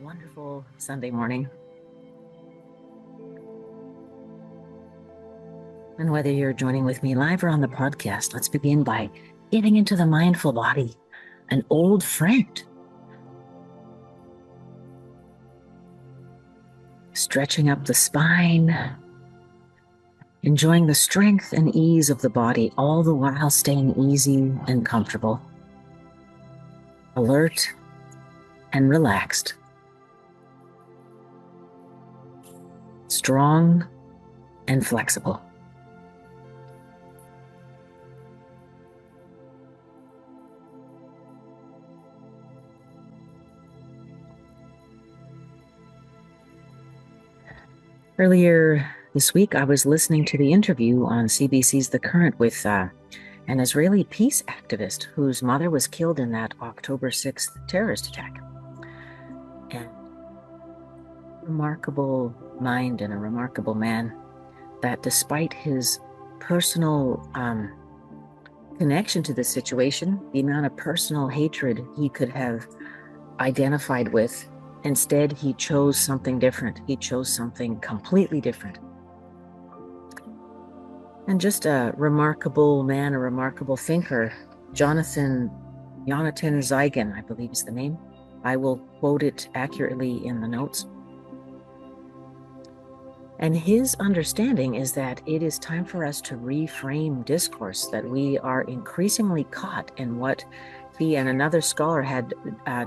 wonderful Sunday morning. And whether you're joining with me live or on the podcast, let's begin by getting into the mindful body, an old friend. Stretching up the spine, enjoying the strength and ease of the body, all the while staying easy and comfortable, alert and relaxed, strong and flexible. Earlier this week, I was listening to the interview on CBC's The Current with an Israeli peace activist whose mother was killed in that October 6th terrorist attack. And a remarkable mind and a remarkable man that despite his personal connection to this situation, the amount of personal hatred he could have identified with, instead, he chose something different. He chose something completely different. And just a remarkable man, a remarkable thinker, Yonaten Zeigen, I believe is the name. I will quote it accurately in the notes. And his understanding is that it is time for us to reframe discourse, that we are increasingly caught in what he and another scholar had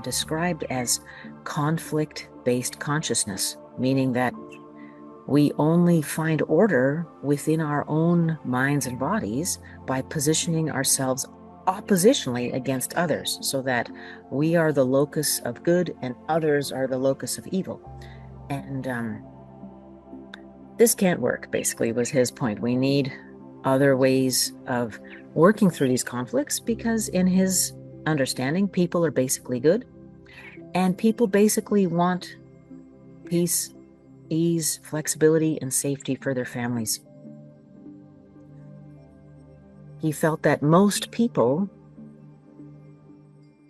described as conflict-based consciousness, meaning that we only find order within our own minds and bodies by positioning ourselves oppositionally against others, so that we are the locus of good and others are the locus of evil. And this can't work, basically, was his point. We need other ways of working through these conflicts because in his understanding, people are basically good, and people basically want peace, ease, flexibility, and safety for their families. He felt that most people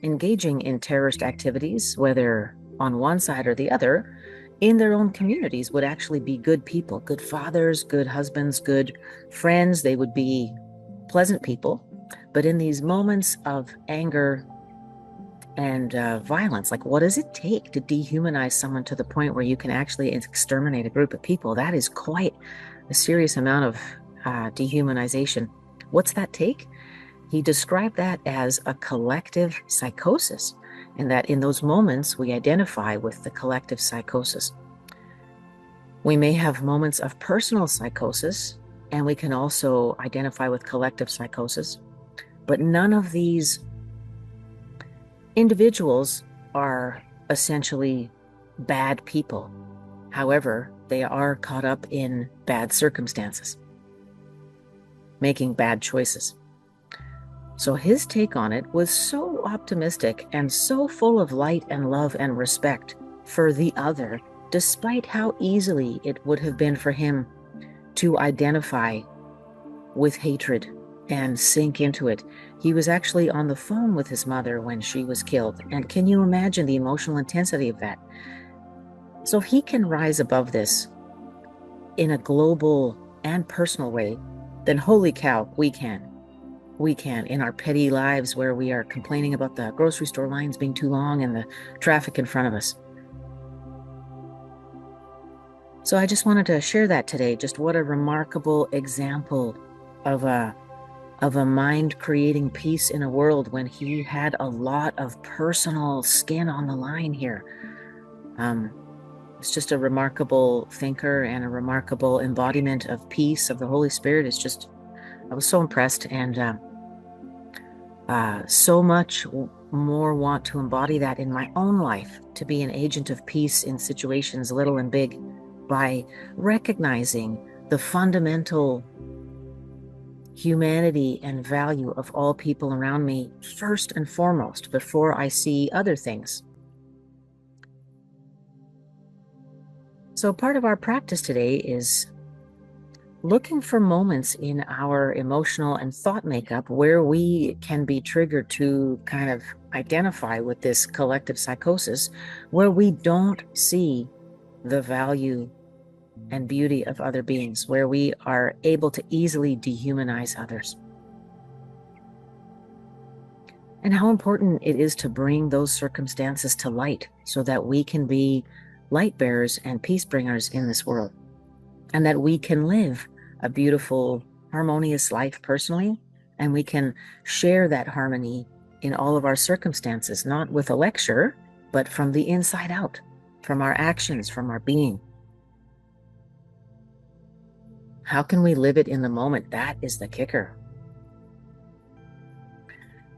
engaging in terrorist activities, whether on one side or the other, in their own communities would actually be good people, good fathers, good husbands, good friends. They would be pleasant people. But in these moments of anger and violence, like what does it take to dehumanize someone to the point where you can actually exterminate a group of people? That is quite a serious amount of dehumanization. What's that take? He described that as a collective psychosis, and that in those moments we identify with the collective psychosis. We may have moments of personal psychosis, and we can also identify with collective psychosis. But none of these individuals are essentially bad people. However, they are caught up in bad circumstances, making bad choices. So his take on it was so optimistic and so full of light and love and respect for the other, despite how easily it would have been for him to identify with hatred and sink into it. He was actually on the phone with his mother when she was killed. And can you imagine the emotional intensity of that? So he can rise above this in a global and personal way, then holy cow, we can. We can in our petty lives where we are complaining about the grocery store lines being too long and the traffic in front of us. So I just wanted to share that today. Just what a remarkable example of a mind creating peace in a world when he had a lot of personal skin on the line here. It's just a remarkable thinker and a remarkable embodiment of peace of the Holy Spirit. It's just, I was so impressed, and so much more want to embody that in my own life, to be an agent of peace in situations little and big, by recognizing the fundamental humanity and value of all people around me first and foremost, before I see other things. So part of our practice today is looking for moments in our emotional and thought makeup where we can be triggered to kind of identify with this collective psychosis where we don't see the value and beauty of other beings, where we are able to easily dehumanize others. And how important it is to bring those circumstances to light so that we can be light bearers and peace bringers in this world, and that we can live a beautiful, harmonious life personally, and we can share that harmony in all of our circumstances, not with a lecture, but from the inside out, from our actions, from our being. How can we live it in the moment? That is the kicker.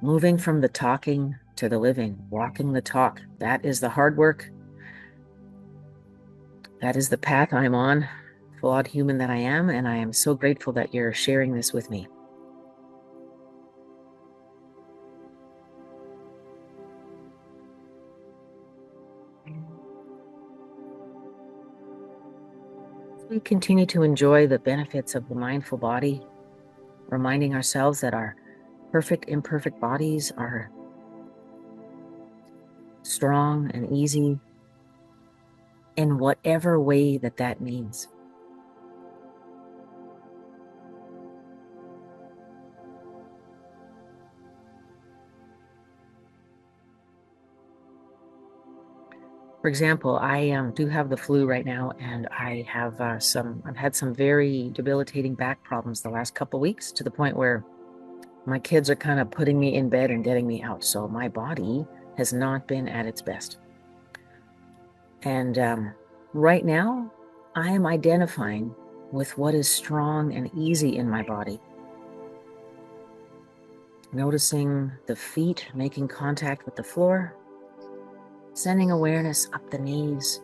Moving from the talking to the living, walking the talk. That is the hard work. That is the path I'm on, flawed human that I am, and I am so grateful that you're sharing this with me. We continue to enjoy the benefits of the mindful body, reminding ourselves that our perfect, imperfect bodies are strong and easy in whatever way that means. For example, I do have the flu right now, and I have I've had some very debilitating back problems the last couple weeks, to the point where my kids are kind of putting me in bed and getting me out. So my body has not been at its best. And right now, I am identifying with what is strong and easy in my body. Noticing the feet making contact with the floor, sending awareness up the knees,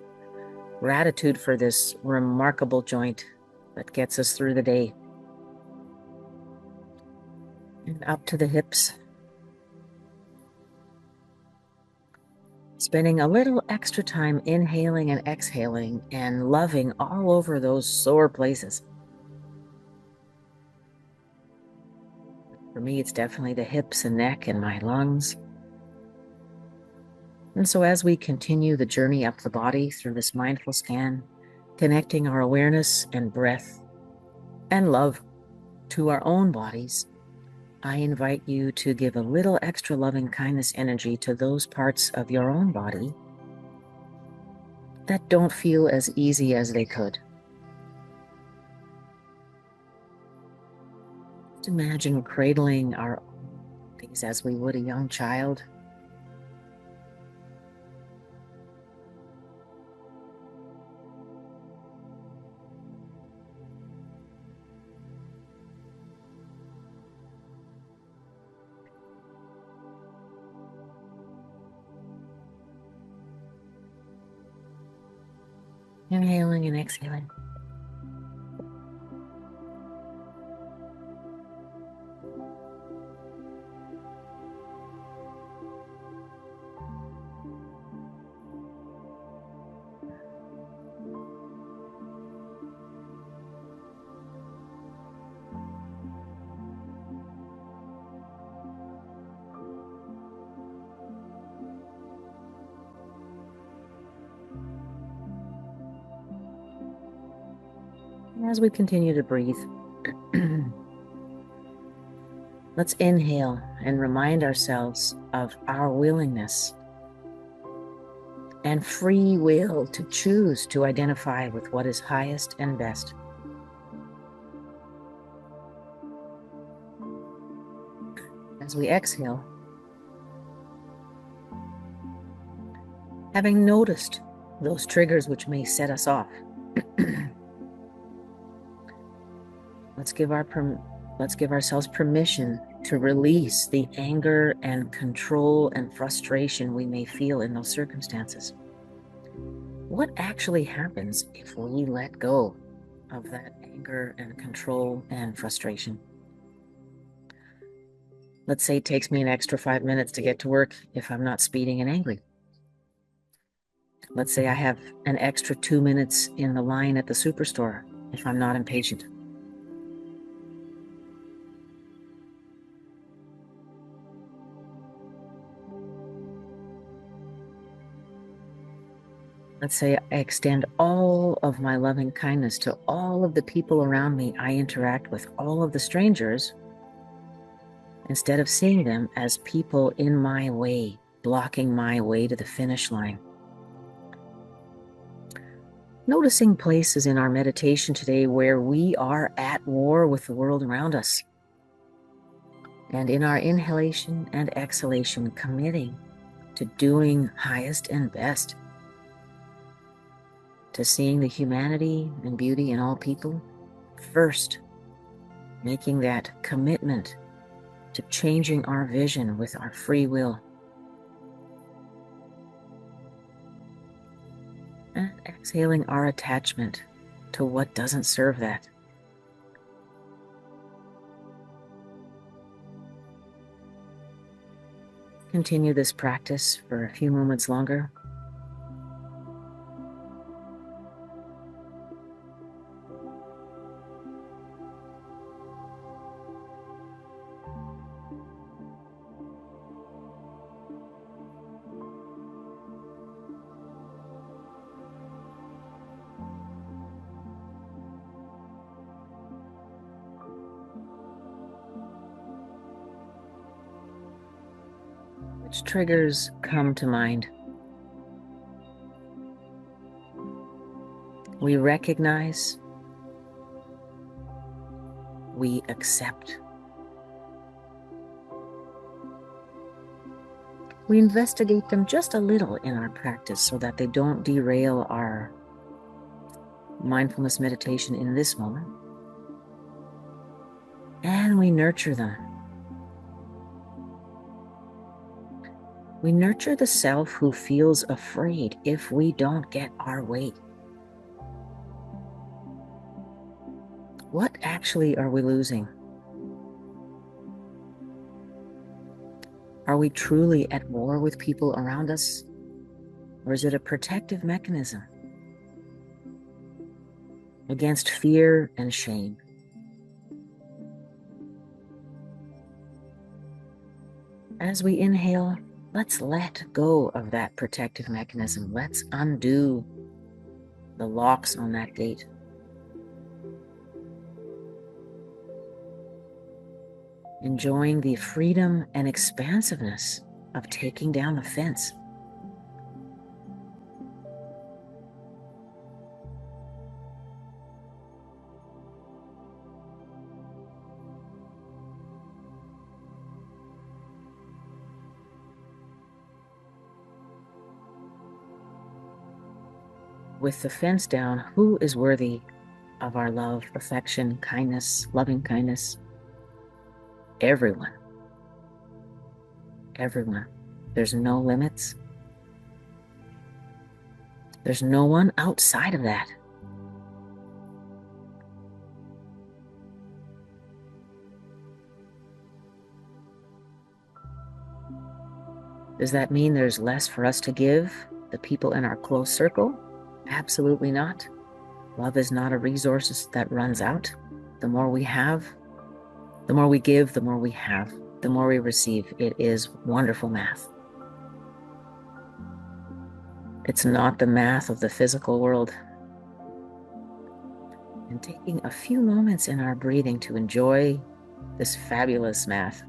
gratitude for this remarkable joint that gets us through the day, and up to the hips. Spending a little extra time inhaling and exhaling and loving all over those sore places. For me, it's definitely the hips and neck and my lungs. And so as we continue the journey up the body through this mindful scan, connecting our awareness and breath and love to our own bodies, I invite you to give a little extra loving kindness energy to those parts of your own body that don't feel as easy as they could. Just imagine cradling our bodies as we would a young child. Inhaling and exhaling. As we continue to breathe, let's inhale and remind ourselves of our willingness and free will to choose to identify with what is highest and best. As we exhale, having noticed those triggers which may set us off, let's give ourselves permission to release the anger and control and frustration we may feel in those circumstances. What actually happens if we let go of that anger and control and frustration? Let's say it takes me an extra 5 minutes to get to work if I'm not speeding and angry. Let's say I have an extra 2 minutes in the line at the superstore if I'm not impatient. Let's say I extend all of my loving kindness to all of the people around me I interact with, all of the strangers, instead of seeing them as people in my way, blocking my way to the finish line. Noticing places in our meditation today where we are at war with the world around us. And in our inhalation and exhalation, committing to doing highest and best, to seeing the humanity and beauty in all people first, making that commitment to changing our vision with our free will. And exhaling our attachment to what doesn't serve that. Continue this practice for a few moments longer. Which triggers come to mind? We recognize, we accept. We investigate them just a little in our practice so that they don't derail our mindfulness meditation in this moment. And we nurture them. We nurture the self who feels afraid if we don't get our way. What actually are we losing? Are we truly at war with people around us? Or is it a protective mechanism against fear and shame? As we inhale, let's let go of that protective mechanism. Let's undo the locks on that gate. Enjoying the freedom and expansiveness of taking down the fence. With the fence down, who is worthy of our love, affection, kindness, loving kindness? Everyone. Everyone. There's no limits. There's no one outside of that. Does that mean there's less for us to give the people in our close circle? Absolutely not. Love is not a resource that runs out. The more we have, the more we give, the more we have, the more we receive. It is wonderful math. It's not the math of the physical world. And taking a few moments in our breathing to enjoy this fabulous math.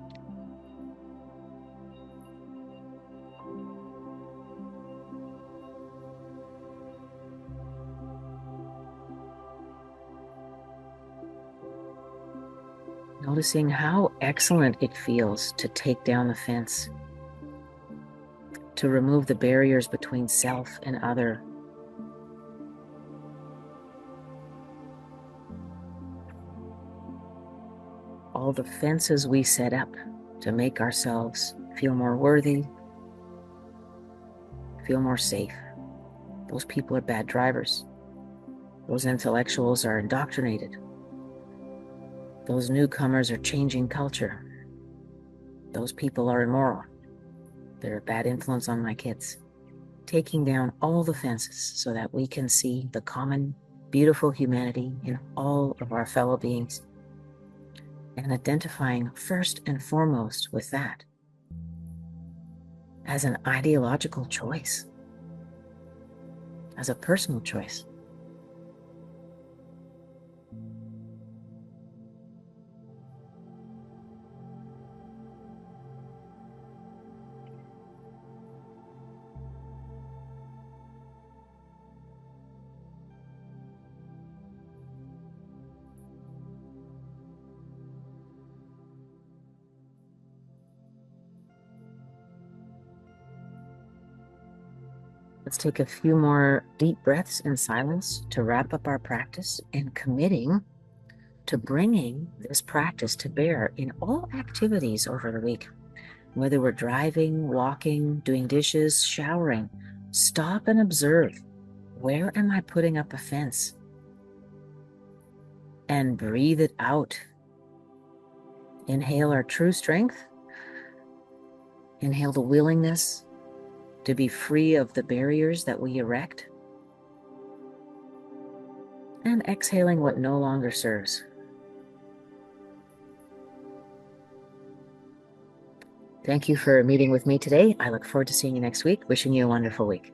Noticing how excellent it feels to take down the fence, to remove the barriers between self and other. All the fences we set up to make ourselves feel more worthy, feel more safe. Those people are bad drivers. Those intellectuals are indoctrinated. Those newcomers are changing culture. Those people are immoral. They're a bad influence on my kids. Taking down all the fences so that we can see the common, beautiful humanity in all of our fellow beings. And identifying first and foremost with that as an ideological choice. as a personal choice. Let's take a few more deep breaths in silence to wrap up our practice and committing to bringing this practice to bear in all activities over the week. Whether we're driving, walking, doing dishes, showering, stop and observe. Where am I putting up a fence? And breathe it out. Inhale our true strength. Inhale the willingness to be free of the barriers that we erect. And exhaling what no longer serves. Thank you for meeting with me today. I look forward to seeing you next week. Wishing you a wonderful week.